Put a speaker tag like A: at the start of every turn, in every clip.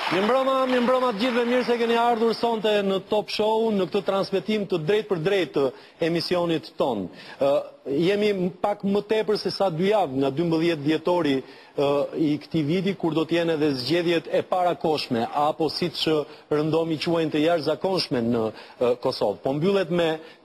A: Mirëmbrëma të gjithëve, mirë se keni ardhur sonte në Top Show, në këtë transmetim të drejtë për drejtë të emisionit ton. Jemi pak më tepër se sa 2 javë nga 12 dhjetori i këtij viti, kur do të jenë edhe zgjedhjet e parakohshme, apo siç rëndomi quajnë të jashtëzakonshme në Kosovë.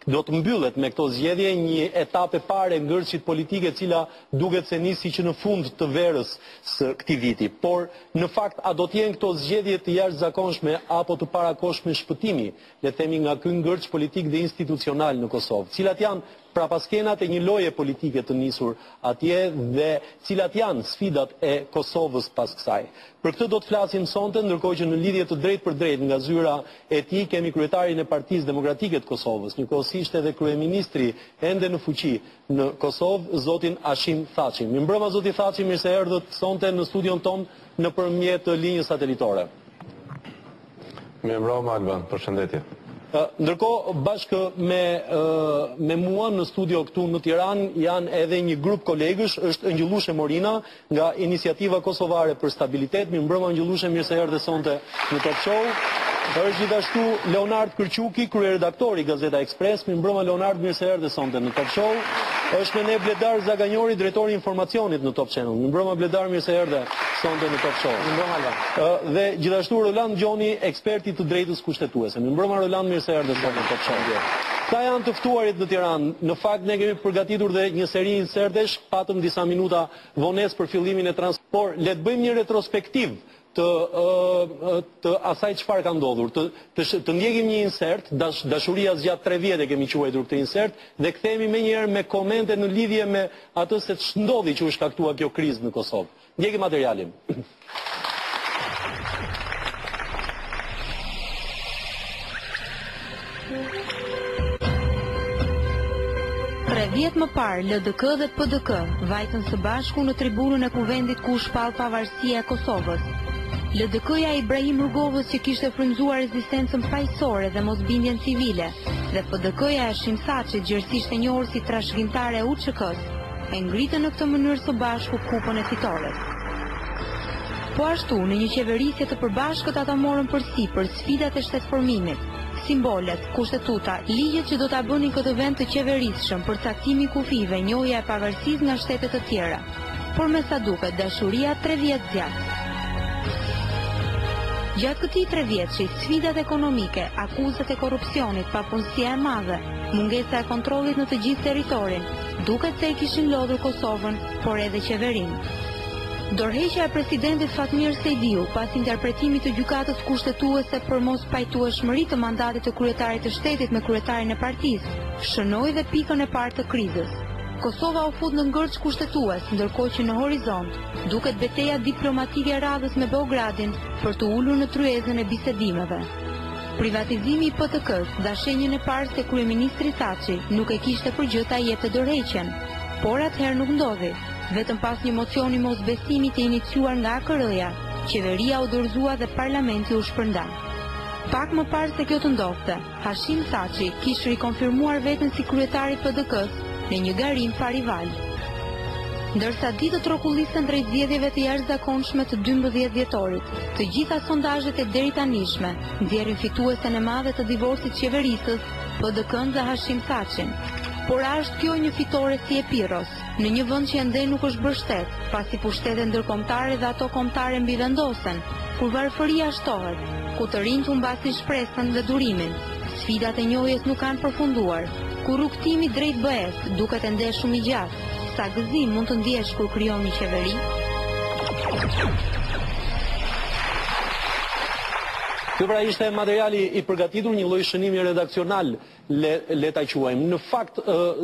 A: Do të mbyllet me këto zgjedhje një etapë e parë e ngërçit politike, e cila duket se nisi që në fund të verës së këtij viti. Por në fakt a do të jenë këto zgjedhje të jashtëzakonshme apo të parakohshme shpëtimi, le të themi, nga ky ngërç politik dhe institucional në Kosovë, cilat janë prapaskenat e një loje politike të nisur atje dhe cilat janë sfidat e Kosovës pas kësaj. Për këtë do të flasim sonte, ndërkohë që në lidhje të drejtë për drejtë nga zyra e tij kemi kryetarin e Partisë Demokratike të Kosovës, njëkohësisht edhe kryeministri ende në fuqi në Kosovë, zotin Hashim Thaçi. Mirëmbrëma zoti Thaçi, mirë se erdhët sonte në studion ton nëpërmjet linjës satelitore.
B: Mirëmbrëma Alban, përshëndetje.
A: Ndërkohë, bashkë me mua në studio këtu në Tiranë janë edhe një grup kolegësh, është Ëngjellushe Morina nga Iniciativa Kosovare për Stabilitet. Mirëmbrëma Ëngjellushe, mirë se erdhe sonte në Top Show. Është gjithashtu Leonard Kërquki, kryeredaktori Gazeta Express. Mirëmbrëma Leonard, mirë se erdhe sonte në Top Show. Është me ne Bledar Zaganjori, drejtori i informacionit në Top Channel. Mirëmbrëma Bledar, mirë se erdhe sonte në Top Show.
C: Mirëmbrëma.
A: Dhe gjithashtu Roland Gjoni, eksperti të drejtës kushtetuese. Mirëmbrëma Roland, mirë se erdhe sonte në Top Show. Sa janë të ftuarit në Tiranë? Në fakt ne kemi përgatitur dhe një seri insertesh, patëm disa minuta vonesë për fillimin e por le të bëjmë një retrospektiv të asaj çfarë ka ndodhur, të ndjekim një insert, dashuria zgjat 3 vjet e kemi quajtur këtë insert, dhe kthehemi menjëherë me komente në lidhje me atë se ç'ndodhi që u shkaktua kjo krizë në Kosovë. Ndjekim materialin.
D: 3 vjet më parë, LDK dhe PDK vajtën së bashku në tribunën e kuvendit ku u shpall pavarësia e Kosovës. LDK-ja Ibrahim Rrugovës që kishte frymzuar rezistencën paqësore dhe mosbindjen civile, dhe PDK-ja Hashim Thaçi, gjërësisht e njohur si trashëgimtare e UÇK-s, e ngritën në këtë mënyrë së bashku kupën e fitores. Po ashtu, në një qeverisje të përbashkët ata morën përsipër sfidat e shtetformimit, simbolet, kushtetuta, ligjet që do ta bënin këtë vend të qeverisshëm, përcaktimi i kufive, njohja e pavarësisë nga shtetet të tjera. Por me sa duket, dashuria 3 vjet zgjat. Gjatë këtij 3 vjetshi, sfidat ekonomike, akuzat e korrupsionit, papunësia e madhe, mungesa e kontrollit në të gjithë territorin, duket se e kishin lodhur Kosovën, por edhe qeverinë. Dorëheqja e presidentit Fatmir Sejdiu pas interpretimit të gjykatës kushtetuese për mos pajtueshmëri të mandatit të kryetarit të shtetit me kryetarin e partisë, shënoi dhe pikën e parë të krizës. Kosova u fut në ngërç kushtetues, ndërkohë që në horizont duket betejë diplomatike e radhës me Beogradin për të ulur në tryezën e bisedimeve. Privatizimi i PTK-s dha shenjën e parë se kryeministri Thaçi nuk e kishte për gjë ta jepte dorëheqjen, por atëherë nuk ndodhi. Vetëm pas një mocioni mosbesimi të iniciuar nga AKR-ja, qeveria u dorëzua dhe parlamenti u shpërnda. Pak më parë se kjo të ndodhte, Hashim Thaçi kishte rikonfirmuar veten si kryetari i PDK-s në një garim pa rival. Ndërsa ditët rrokullisen drejt zgjedhjeve të jashtëzakonshme të 12 dhjetorit, të gjitha sondazhet e deritanishme nxjerrin fituesen e madhe të divorcit qeverisës, PDK-n dhe Hashim Thaçin. Por a është kjo një fitore si e Pirros, në një vend që ende nuk është bërë shtet, pasi pushtetet ndërkombëtare dhe ato kombëtare mbivendosen, kur varfëria shtohet, ku të rinjt humbasin shpresën dhe durimin, sfidat e njohjes nuk kanë përfunduar, ku rrugtimi drejt BE-s duket ende shumë i gjatë, sa gëzim mund të ndjesh kur krijon një qeveri?
A: Kjo pra ishte materiali i përgatitur, një lloj shënimi redaksional, le ta quajmë. Në fakt,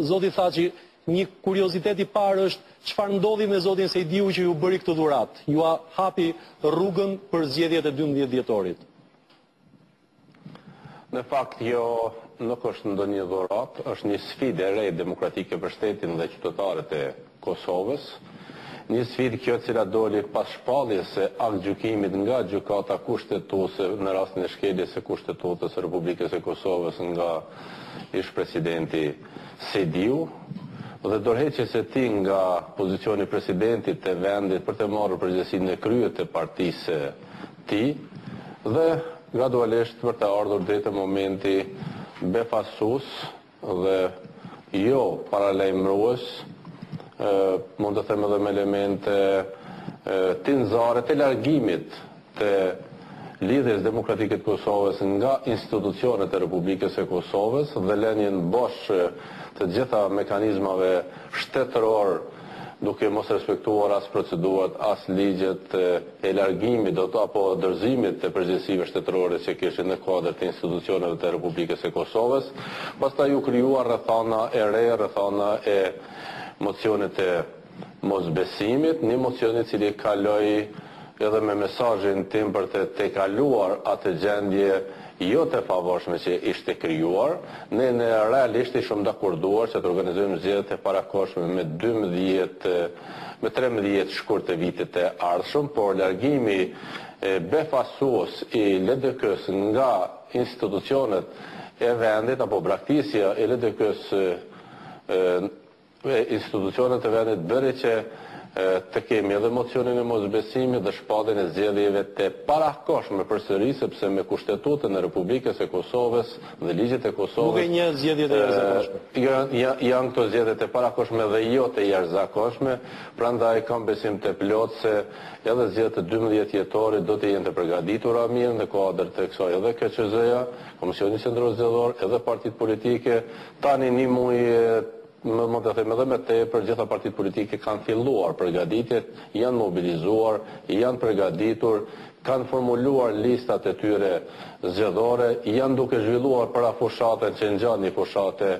A: zoti Thaçi, një kuriozitet i parë është çfarë ndodhi me zotin Sejdiu që ju bëri këtë dhuratë, ju hapi rrugën për zgjedhjet e 12 dhjetorit.
B: Në fakt, jo nuk është ndonjë dhuratë, është një sfidë e re demokratike për shtetin dhe qytetarët e Kosovës. Një sfidë kjo cila doli pas shpalljes së aktgjykimit nga gjykata kushtetuese në rastin e shkeljes së kushtetutës së Republikës së Kosovës nga ish-presidenti Sejdiu dhe dorëheqjes së tij nga pozicioni i presidentit të vendit për të marrë përgjegjësinë e kryet të partisë së tij dhe gradualisht për të ardhur deri te momenti befasues dhe jo paralajmërues, mund të them edhe me elemente tinëzare të largimit të lidhjes demokratike të Kosovës nga institucionet e Republikës e Kosovës dhe lënien bosh të gjitha mekanizmave shtetëror, duke mos respektuar as procedurat, as ligjet e largimit apo dorëzimit të përgjegjësive shtetërore që kishin në kuadër të institucioneve të Republikës së Kosovës. Pastaj u krijuar rrethana e re, rrethana e mocionit e mosbesimit, një mocion i cili kaloi edhe me mesazhin tim për të tejkaluar atë gjendje jo të favorshme që ishte krijuar. Ne realisht ishim dakorduar që të organizojmë zgjedhjet e parakohshme me 13 shkurt të vitit të ardhshëm, por largimi befasues i LDK-s nga institucionet e vendit apo braktisja e LDK-s institucionet e vendit bëri që të kemi edhe mocionin e mosbesimit dhe shpalljen e zgjedhjeve të parakohshme përsëri, sepse me Kushtetutën e Republikës së Kosovës dhe ligjet e Kosovës
A: nuk e një zgjedhjet e jashtëzakonshme.
B: Janë këto zgjedhjet e parakohshme dhe jo të jashtëzakonshme, prandaj kam besim të plot se edhe zgjedhjet e 12 jetorit do të jenë të përgatitura mirë në kuadër të kësaj edhe KQZ-ja, Komisioni Qendror Zgjedhor, edhe partitë politike. Tani një muaj mund të them edhe me tepër, gjitha partitë politike kanë filluar përgatitjet, janë mobilizuar, janë përgatitur, kanë formuluar listat e tyre zgjedhore, janë duke zhvilluar para fushatën që ngjan një fushate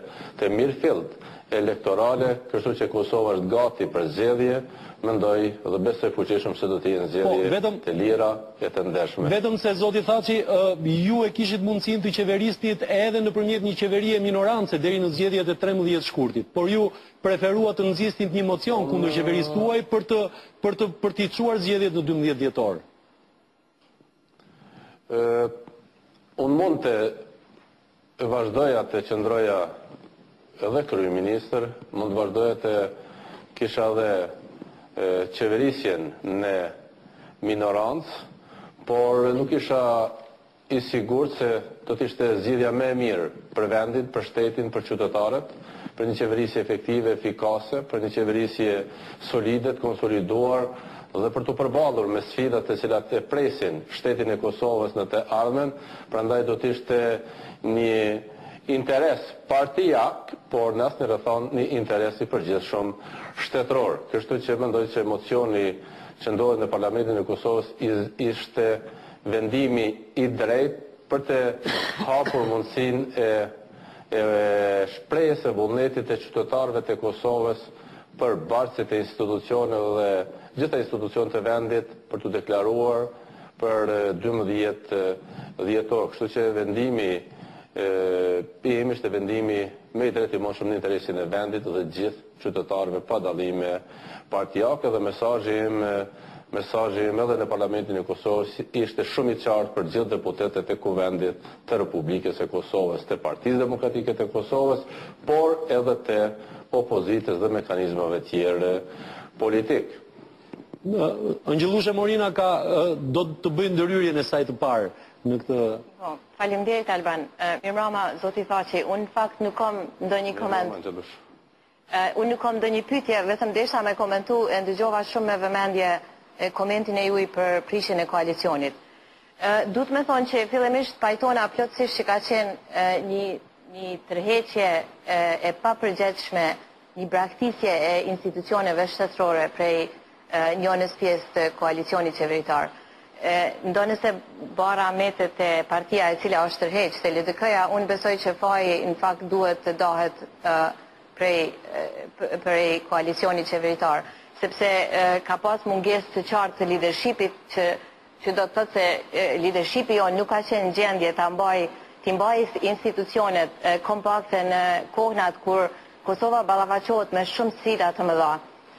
B: të mirëfillt elektorale, kështu që Kosova është gati për zgjedhje. Mendoj dhe besoj fuqishëm se do të jenë zgjedhje të lira e të ndershme.
A: Vetëm se zoti Thaçi, ju e kishit mundësinë të qeveristit edhe nëpërmjet një qeverie minorance deri në zgjedhjet e 13 shkurtit, por ju preferuat të nxisnit një mocion kundër qeverisë tuaj për t'i çuar zgjedhjet në 12 dhjetor.
B: Unë mund të vazhdoja të qëndroja edhe kryeministër, mund të vazhdoja të kisha edhe qeverisjen në minorancë, por nuk isha i sigurt se do të ishte zgjidhja më e mirë për vendin, për shtetin, për qytetarët, për një qeverisje efektive, efikase, për një qeverisje solide, të konsoliduar dhe për të përballur me sfidat të cilat e presin shtetin e Kosovës në të ardhmen. Prandaj do të ishte një interes partijak, por në asnjë rrethon një interes i përgjithshëm shtetëror. Kështu që mendoj që mocioni që ndodhet në Parlamentin e Kosovës ishte vendimi i drejtë për të hapur mundësinë e shprehjes së vullnetit të qytetarëve të Kosovës për bartësit e institucioneve dhe gjitha institucionet e vendit për të deklaruar për 12 dhjetor. Kështu që vendimi im ishte vendimi me i drejtë i moshëm në interesin e vendit dhe gjithë qytetarëve pa dallime partijake, dhe mesazhi im edhe në Parlamentin e Kosovës ishte shumë i qartë për gjithë deputetët e Kuvendit të Republikës së Kosovës, të Partisë Demokratike të Kosovës, por edhe të opozitës dhe mekanizmave tjerë politik.
A: Angjëllushe Morina do të bëjë ndërhyrjen e saj të parë në këtë.
C: Faleminderit Alban. Mirëmbrëma, zoti Thaçi, unë në fakt nuk kam ndonjë koment. Unë nuk kam ndonjë pyetje, vetëm desha me komentu, e ndëgjova shumë me vëmendje komentin e juaj për prishjen e koalicionit. Duhet me thonë që fillimisht pajtona plotësisht që ka qenë një tërheqje e papërgjegjshme, një braktisje e institucioneve shtetërore prej njënës pjesë të koalicionit qeveritar. Ndonë se bara metet e partia e cila është tërheq, se LDK-ja, unë besoj që faji në fakt duhet të dahet prej koalicionit qeveritar, sepse ka pas munges të qartë të leadershipit që do të thotë se leadershipi jo nuk ka qenë gjendje të mbaj institucionet kompakte në kohënat kur Kosova ballafaqohet me shumë sfida të mëdha.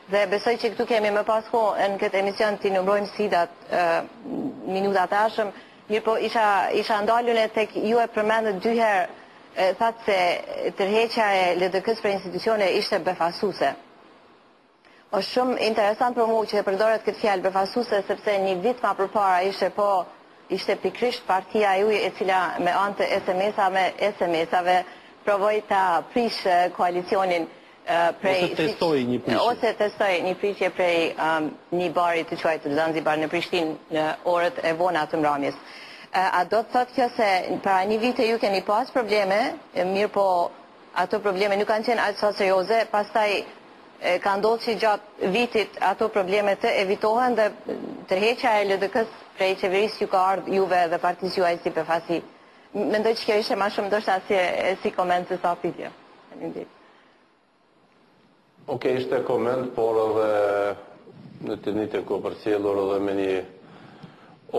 C: Dhe besoj që këtu kemi më pas kohë në këtë emision të numërojmë sfidat minutat e ardhshëm, mirë po isha ndalur tek ju e përmendët dy herë, thatë se tërheqja e LDK-s për institucione ishte befasuese. Është shumë interesant për mua që e përdoret këtë fjalë befasuese, sepse një vit më përpara ishte po ishte pikrisht partia juaj e cila me anë të SMS-ave provoi ta prish koalicionin
A: ose testoi
C: një prishje prej një bari të quajtur Zanzibar në Prishtinë në orët e vona të mramjes. A do të thotë kjo se para një vite ju keni pas probleme, mirë po ato probleme nuk kanë qenë aq sa serioze, pastaj ka ndodhur që gjatë vitit ato probleme të evitohen dhe tërheqja e LDK-s prej qeverisë ju ka ardhur juve dhe partisë juaj si befasi. Mendoj që kjo ishte më shumë ndoshta si koment se sa pyetje.
B: Okej, ishte koment, por edhe në të njëjtën kohë përcjellur edhe me një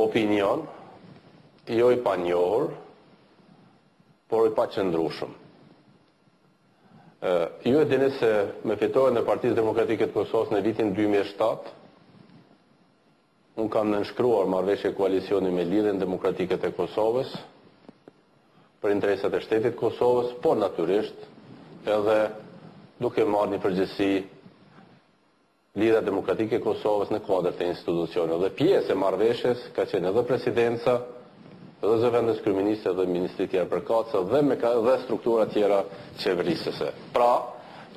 B: opinion, jo i panjohur, por i paqëndrueshëm. Ju e dini se me fitoren e Partisë Demokratike të Kosovës në vitin 2007, unë kam nënshkruar marrëveshje koalicioni me Lidhjen Demokratike të Kosovës për interesat e shtetit Kosovës, por natyrisht edhe duke marrë një përgjegjësi Lidhja Demokratike e Kosovës në kuadër të institucioneve. Dhe pjesë e marrëveshjes ka qenë edhe presidenca, edhe zëvendës kryeministre dhe ministri tjerë përkatëse dhe struktura tjera qeverisëse. Pra,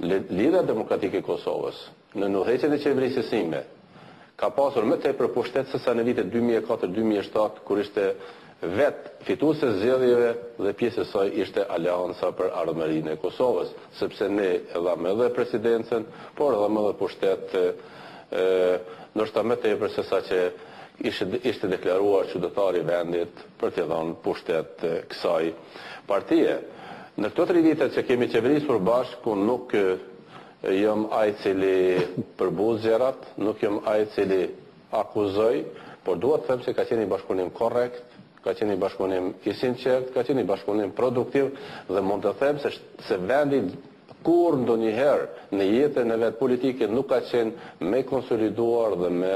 B: Lidhja Demokratike e Kosovës në udhëheqjen e qeverisë sime ka pasur më tepër pushtet se sa në vitet 2004-2007 kur ishte vetë fituese zgjedhjeve dhe pjesë e saj ishte Aleanca për Ardhmërinë e Kosovës, sepse ne edham edhe presidencën, por edham edhe pushtet ndoshta më tepër se sa që ishte deklaruar qytetari i vendit për të dhënë pushtet kësaj partie. Në këto 3 vite që kemi qeverisur bashkë, unë nuk jam ai cili përbuz gjërat, nuk jam ai cili akuzoj, por dua të them se ka qenë një bashkëpunim korrekt, ka qenë një bashkëpunim i sinqert, ka qenë një bashkëpunim produktiv dhe mund të them se vendi kur ndonjëherë në jetën e vet politike nuk ka qenë më konsoliduar dhe më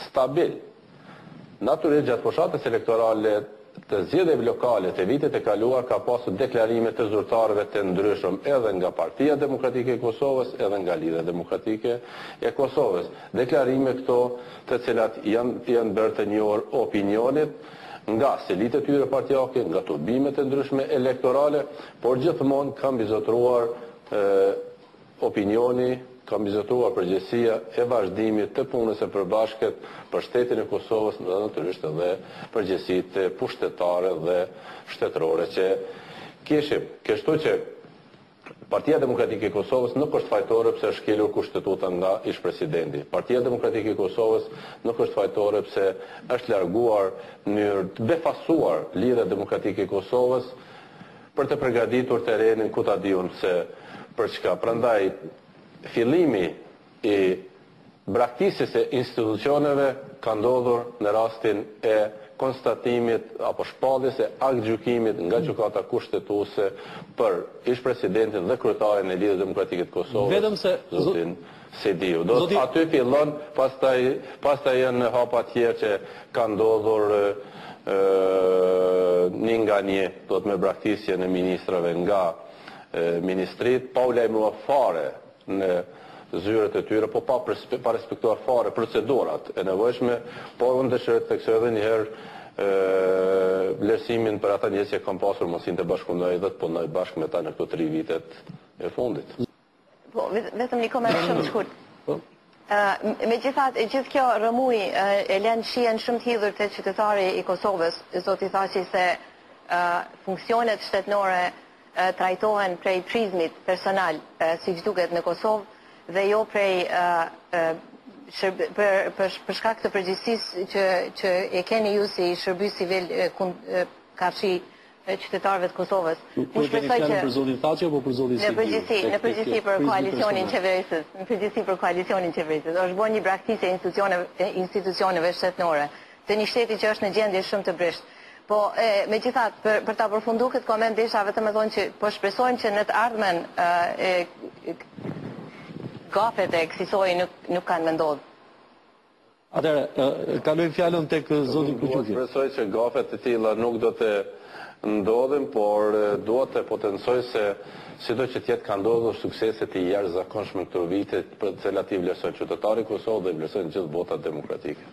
B: stabil. Natyrisht gjatë fushatës elektorale të zgjedhjeve lokale të vitit e kaluar ka pasur deklarime të zyrtarëve të ndryshëm edhe nga Partia Demokratike e Kosovës edhe nga Lidhja Demokratike e Kosovës. Deklarime këto të cilat janë bërë të njohur opinionit nga selit e tyre partijake, nga turbimet e ndryshme elektorale, por gjithmonë kanë bizotruar opinioni, kam bizotruar përgjegjësia e vazhdimit të punës së përbashkët për shtetin e Kosovës dhe natyrisht edhe përgjegjësitë pushtetare dhe shtetërore që kishim. Kështu që Partia Demokratike e Kosovës nuk është fajtore pse është shkelur kushtetuta nga ish-presidenti. Partia Demokratike e Kosovës nuk është fajtore pse është larguar në mënyrë të befasuar Lidhja Demokratike e Kosovës për të përgatitur terrenin ku ta diun se për çka. Prandaj fillimi i braktisjes së institucioneve ka ndodhur në rastin e konstatimit apo shpalljes së aktgjykimit nga gjykata kushtetuese për ish-presidentin dhe kryetarin e Lidhjes Demokratike të Kosovës.
A: Vetëm se
B: zotin Sediu. Aty fillon, pastaj janë hapa tjerë që ka ndodhur një nga një, do të me braktisjen e ministrave nga ministrit, pa u lajmëruar fare në zyrët e tyre, po pa respektuar fare procedurat e nevojshme, por unë dëshiroj të theksoj edhe një herë vlerësimin për ata njerëz që kanë pasur mundësinë të bashkëpunoj dhe të punoj bashkë me ta në këto 3 vitet e fundit.
C: Po, vetëm një koment shumë të shkurt. Megjithatë, gjithë kjo rëmuj e lën shihen shumë të hidhur te qytetari i Kosovës, zoti Thaçi, se funksionet shtetënore trajtohen prej prizmit personal, siç duket në Kosovë, dhe jo prej për shkak të përgjegjësisë që e keni ju si shërbys civil kafshi qytetarëve të Kosovës.
A: Unë shpresoj që për zotin Thaçi apo për zotin Sediu?
C: Në përgjithësi për koalicionin qeverisës. Në përgjithësi për koalicionin qeverisës. Është bërë një braktisje institucioneve shtetënore të një shteti që është në gjendje shumë të brishtë. Po, megjithatë, për ta përfunduar këtë koment, desha vetëm të thonë që po shpresojmë që në të ardhmen gafet e kësaj nuk kanë më ndodhur.
A: Atëherë, kalojmë fjalën tek zoti Kuqi.
B: Shpresoj që gafet e tilla nuk do të ndodhin, por dua të potencoj se sido që tjetë ka ndodhur suksese të jashtëzakonshme këto vite, për të cilat i vlerësojnë qytetarët e Kosovës dhe i vlerësojnë gjithë bota demokratike.